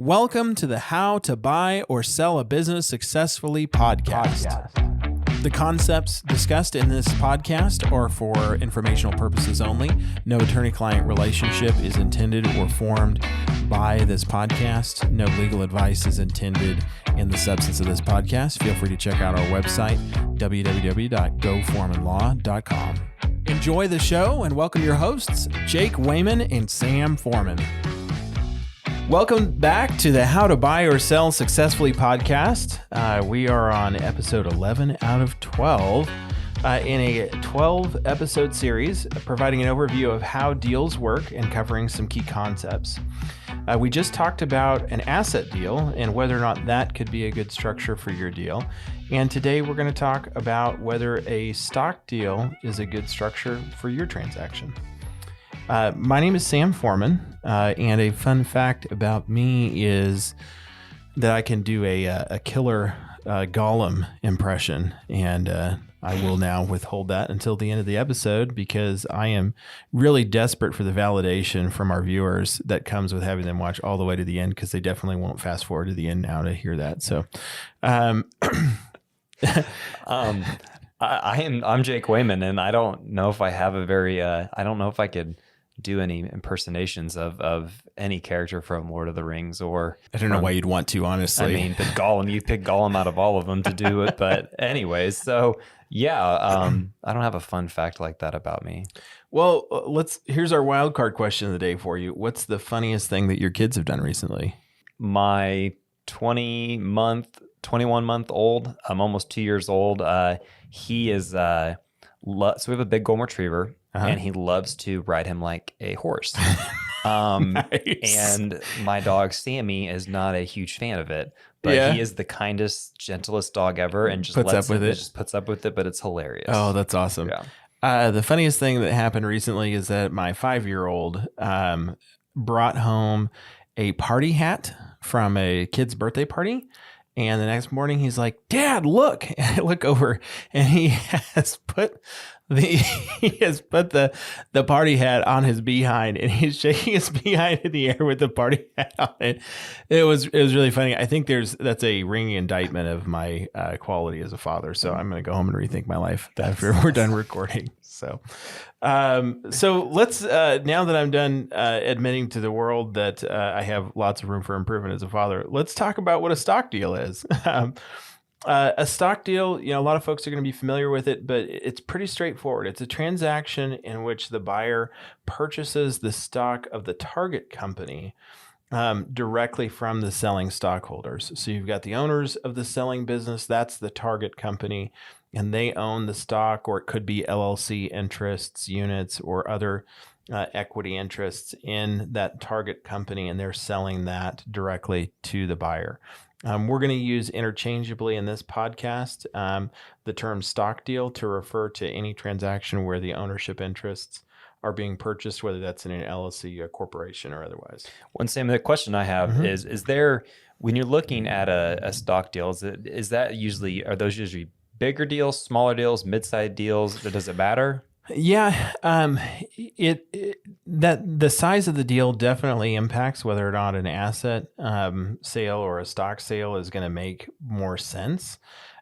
Welcome to the How to Buy or Sell a Business Successfully podcast. The concepts discussed in this podcast are for informational purposes only. No attorney-client relationship is intended or formed by this podcast. No legal advice is intended in the substance of this podcast. Feel free to check out our website, www.goforemanlaw.com. Enjoy the show and welcome your hosts, Jake Wayman and Sam Foreman. Welcome back to the How to Buy or Sell Successfully podcast. We are on episode 11 out of 12 in a 12-episode series providing an overview of how deals work and covering some key concepts. We just talked about an asset deal and whether or not that could be a good structure for your deal. And today we're going to talk about whether a stock deal is a good structure for your transaction. My name is Sam Foreman, and a fun fact about me is that I can do a killer Gollum impression, and I will now withhold that until the end of the episode because I am really desperate for the validation from our viewers that comes with having them watch all the way to the end, because they definitely won't fast forward to the end now to hear that. So, I'm Jake Wayman, and I don't know if I have a very I don't know if I could do any impersonations of any character from Lord of the Rings, or I don't know why you'd want to, honestly. I mean, you pick Gollum out of all of them to do it. But anyways, so yeah, I don't have a fun fact like that about me. Well, here's our wild card question of the day for you. What's the funniest thing that your kids have done recently? My 21-month-old, I'm almost 2 years old. He is, so we have a big golden retriever. And he loves to ride him like a horse. Nice. And my dog, Sammy, is not a huge fan of it, but he is the kindest, gentlest dog ever, and just puts up with it, but it's hilarious. Oh, that's awesome. Yeah. The funniest thing that happened recently is that my 5-year-old brought home a party hat from a kid's birthday party. And the next morning he's like, "Dad, look!" And I look over, and he has put the party hat on his behind, and he's shaking his behind in the air with the party hat on it. It was really funny. I think that's a ringing indictment of my quality as a father. So I'm going to go home and rethink my life after we're done recording. So let's now that I'm done admitting to the world that I have lots of room for improvement as a father, let's talk about what a stock deal is. A stock deal, a lot of folks are going to be familiar with it, but it's pretty straightforward. It's a transaction in which the buyer purchases the stock of the target company directly from the selling stockholders. So you've got the owners of the selling business, that's the target company, and they own the stock, or it could be LLC interests, units, or other equity interests in that target company, and they're selling that directly to the buyer. We're going to use interchangeably in this podcast the term stock deal to refer to any transaction where the ownership interests are being purchased, whether that's in an LLC, a corporation, or otherwise. One Sam, the question I have is there, when you're looking at a stock deal, are those usually bigger deals, smaller deals, mid-sized deals? Does it matter? Yeah, that the size of the deal definitely impacts whether or not an asset sale or a stock sale is going to make more sense.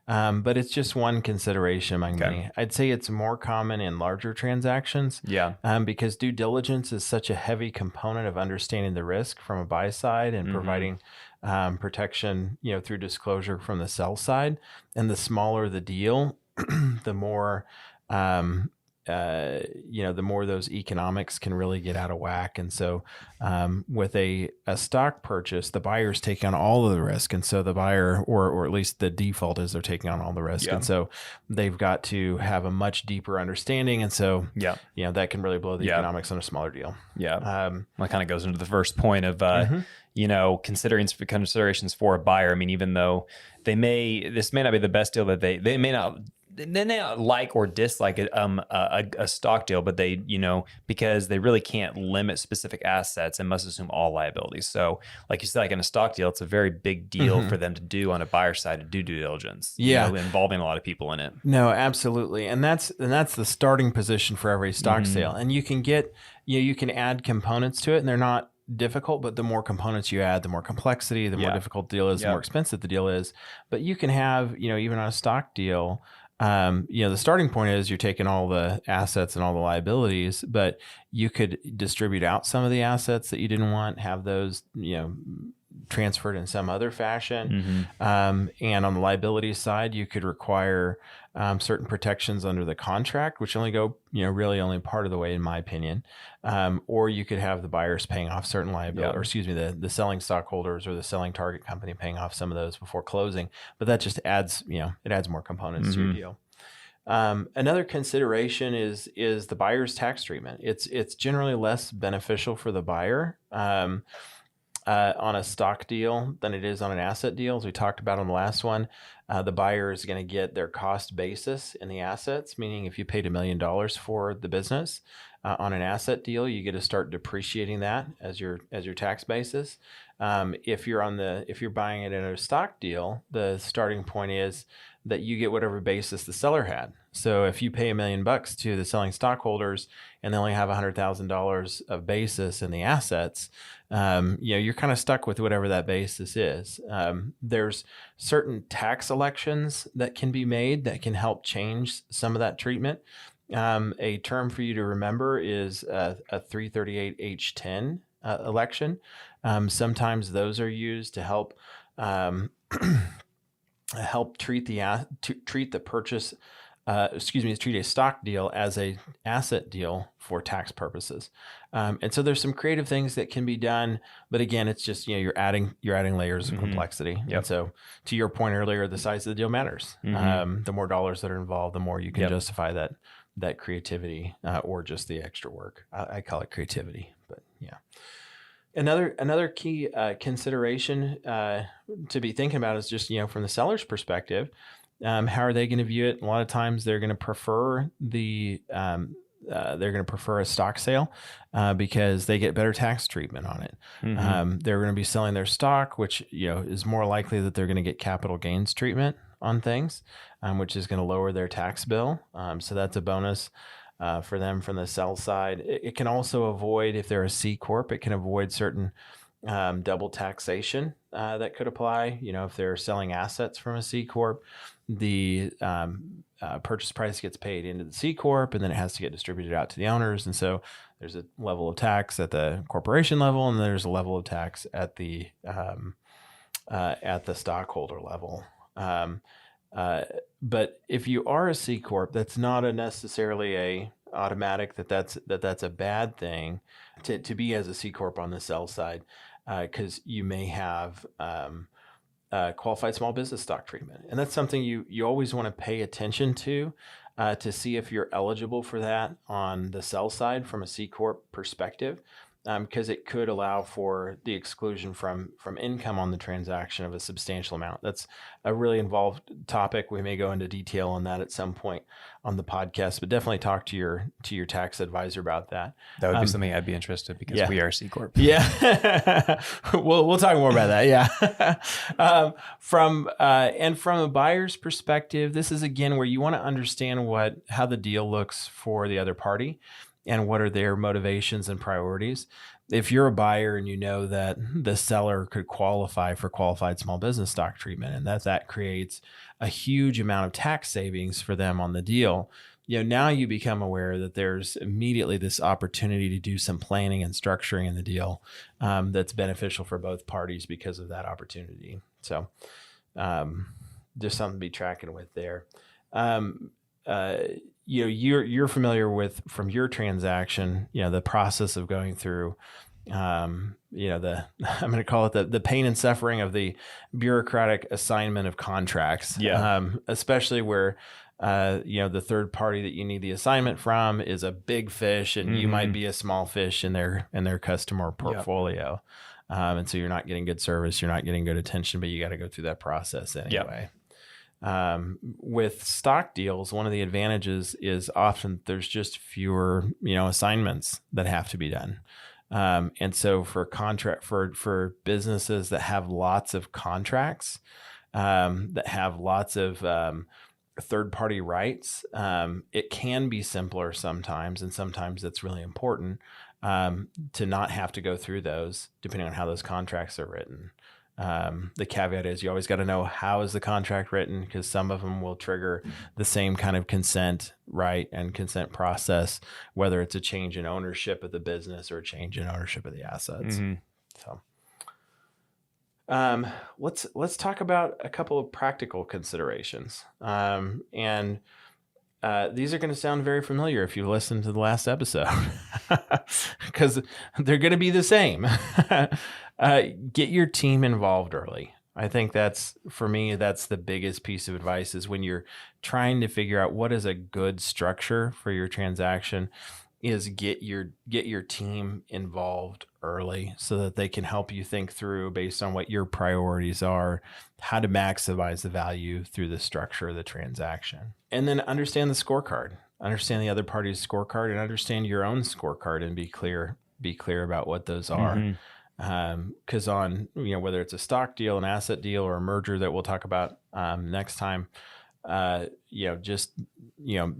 But it's just one consideration among many. I'd say it's more common in larger transactions. Yeah. Because due diligence is such a heavy component of understanding the risk from a buy side and providing protection, through disclosure from the sell side. And the smaller the deal, the more the more those economics can really get out of whack. And so with a stock purchase, the buyer's taking on all of the risk. And so the buyer, or at least the default is they're taking on all the risk. Yeah. And so they've got to have a much deeper understanding. And so, that can really blow the economics on a smaller deal. Yeah. That kind of goes into the first point of, considerations for a buyer. I mean, even though this may not be the best deal that they may not like or dislike a stock deal, but they, because they really can't limit specific assets and must assume all liabilities. So like you said, like in a stock deal, it's a very big deal for them to do on a buyer side to do due diligence, involving a lot of people in it. No, absolutely. And that's the starting position for every stock sale. And you can get, you can add components to it, and they're not difficult, but the more components you add, the more complexity, the more difficult the deal is, the more expensive the deal is. But you can have, even on a stock deal, the starting point is you're taking all the assets and all the liabilities, but you could distribute out some of the assets that you didn't want, have those, transferred in some other fashion. And on the liability side, you could require certain protections under the contract, which only go, really only part of the way, in my opinion. Or you could have the buyers paying off certain liability, or excuse me, the selling stockholders or the selling target company paying off some of those before closing. But that just adds, it adds more components to your deal. Another consideration is the buyer's tax treatment. It's generally less beneficial for the buyer on a stock deal than it is on an asset deal. As we talked about on the last one, the buyer is going to get their cost basis in the assets, meaning if you paid $1 million for the business on an asset deal, you get to start depreciating that as your tax basis. If you're buying it in a stock deal, the starting point is that you get whatever basis the seller had. So if you pay $1 million to the selling stockholders and they only have $100,000 of basis in the assets, you're kind of stuck with whatever that basis is. There's certain tax elections that can be made that can help change some of that treatment. A term for you to remember is a 338H10 election. Sometimes those are used to help treat a stock deal as a asset deal for tax purposes. And so there's some creative things that can be done, but again, it's just, you're adding layers of complexity. And so to your point earlier, the size of the deal matters. The more dollars that are involved, the more you can justify that creativity, or just the extra work. I call it creativity, but yeah. Another key consideration to be thinking about is just, from the seller's perspective, how are they going to view it? A lot of times they're going to prefer a stock sale because they get better tax treatment on it. They're going to be selling their stock, which is more likely that they're going to get capital gains treatment on things, which is going to lower their tax bill. So that's a bonus for them from the sell side. It can also avoid, if they're a C corp, it can avoid certain double taxation that could apply. If they're selling assets from a C corp, the purchase price gets paid into the C corp, and then it has to get distributed out to the owners. And so there's a level of tax at the corporation level, and there's a level of tax at the stockholder level. But if you are a C corp, that's not necessarily a automatic that's a bad thing to be as a C corp on the sell side, because you may have qualified small business stock treatment, and that's something you always want to pay attention to see if you're eligible for that on the sell side from a C corp perspective. Because it could allow for the exclusion from income on the transaction of a substantial amount. That's a really involved topic. We may go into detail on that at some point on the podcast, but definitely talk to your tax advisor about that. That would be something I'd be interested, because we are C corp. Yeah, we'll talk more about that. Yeah, from a buyer's perspective, this is again where you want to understand how the deal looks for the other party, and what are their motivations and priorities. If you're a buyer and you know that the seller could qualify for qualified small business stock treatment, and that creates a huge amount of tax savings for them on the deal, now you become aware that there's immediately this opportunity to do some planning and structuring in the deal that's beneficial for both parties because of that opportunity. So just something to be tracking with there. You're familiar with, from your transaction, the process of going through, I'm going to call it the pain and suffering of the bureaucratic assignment of contracts. Especially where, the third party that you need the assignment from is a big fish, and you might be a small fish in their customer portfolio. And so you're not getting good service, you're not getting good attention, but you got to go through that process anyway. With stock deals, one of the advantages is often there's just fewer, assignments that have to be done. And so for businesses that have lots of contracts, that have lots of third-party rights, it can be simpler sometimes, and sometimes that's really important to not have to go through those, depending on how those contracts are written. The caveat is you always got to know how is the contract written, because some of them will trigger the same kind of consent right and consent process, whether it's a change in ownership of the business or a change in ownership of the assets. So let's talk about a couple of practical considerations. And these are going to sound very familiar if you listened to the last episode, because they're going to be the same. Get your team involved early. I think for me, that's the biggest piece of advice, is when you're trying to figure out what is a good structure for your transaction, is get your team involved early so that they can help you think through, based on what your priorities are, how to maximize the value through the structure of the transaction. And then understand the scorecard, understand the other party's scorecard, and understand your own scorecard, and be clear about what those are. Because on, whether it's a stock deal, an asset deal, or a merger that we'll talk about next time,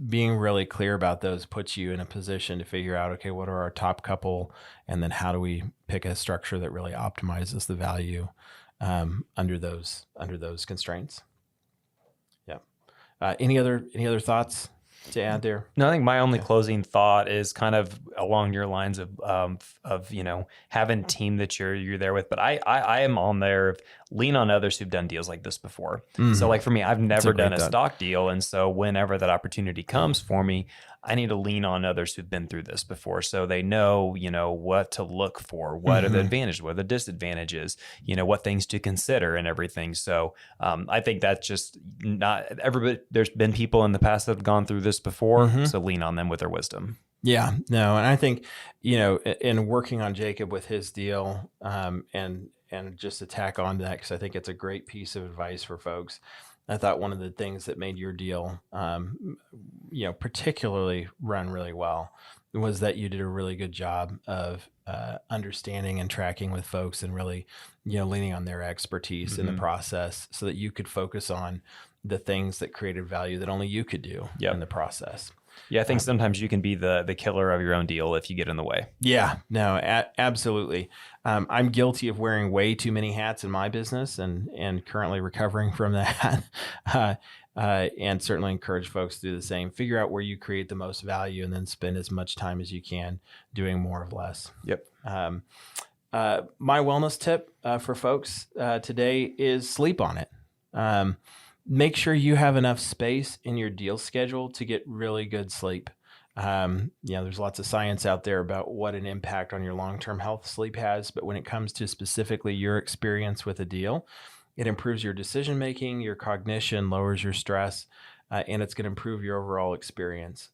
being really clear about those puts you in a position to figure out, okay, what are our top couple, and then how do we pick a structure that really optimizes the value under those constraints. Yeah. Any other thoughts to add there? No, I think my only closing thought is kind of along your lines of having a team that you're there with. But I am on there, lean on others who've done deals like this before. So like for me, I've never done a stock deal. And so whenever that opportunity comes for me, I need to lean on others who've been through this before, so they know, what to look for, what are the advantages, what are the disadvantages, what things to consider and everything. So I think that's just not everybody. There's been people in the past that have gone through this before, so lean on them with their wisdom. Yeah, no. And I think, in working on Jacob with his deal, and just to tack on to that, because I think it's a great piece of advice for folks. I thought one of the things that made your deal, particularly run really well, was that you did a really good job of understanding and tracking with folks, and really, leaning on their expertise in the process, so that you could focus on the things that created value that only you could do in the process. Yeah, I think sometimes you can be the killer of your own deal if you get in the way. Yeah, no, absolutely. I'm guilty of wearing way too many hats in my business, and currently recovering from that. And certainly encourage folks to do the same. Figure out where you create the most value, and then spend as much time as you can doing more of less. Yep. My wellness tip for folks today is sleep on it. Make sure you have enough space in your deal schedule to get really good sleep. There's lots of science out there about what an impact on your long-term health sleep has, but when it comes to specifically your experience with a deal, it improves your decision-making, your cognition, lowers your stress, and it's going to improve your overall experience.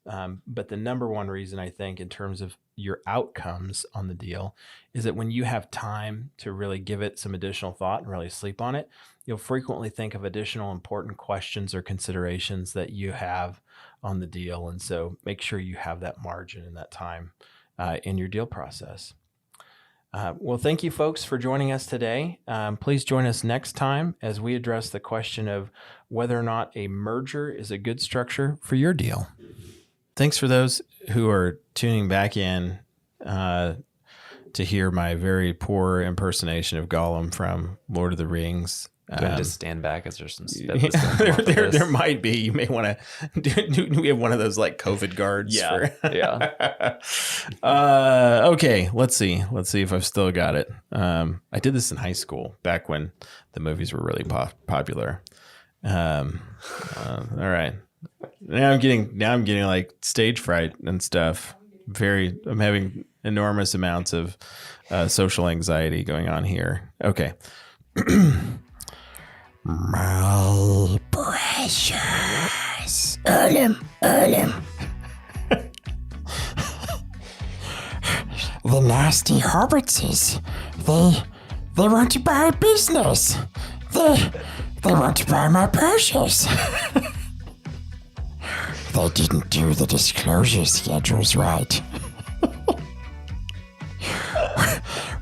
But the number one reason, I think, in terms of your outcomes on the deal, is that when you have time to really give it some additional thought and really sleep on it, you'll frequently think of additional important questions or considerations that you have on the deal. And so make sure you have that margin and that time in your deal process. Well, thank you, folks, for joining us today. Please join us next time as we address the question of whether or not a merger is a good structure for your deal. Thanks for those who are tuning back in to hear my very poor impersonation of Gollum from Lord of the Rings. Do I just stand back? Is there some spit? There might be. You may want to do we have one of those like COVID guards? Yeah. Okay. Let's see if I've still got it. I did this in high school back when the movies were really popular. All right. Now I'm getting like stage fright and stuff. I'm having enormous amounts of social anxiety going on here. Okay. My precious. The nasty hobbitses. They want to buy business. They want to buy my precious. They didn't do the disclosure schedules right.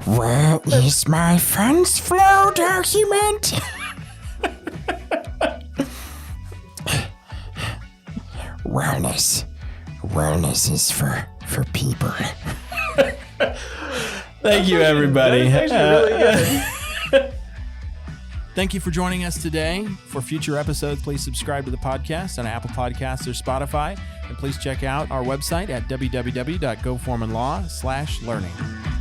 Where is my funds flow document? Wellness is for people. Thank you, everybody. That's actually really good. Thank you for joining us today. For future episodes, please subscribe to the podcast on Apple Podcasts or Spotify. And please check out our website at www.goforemanlaw.com/learning.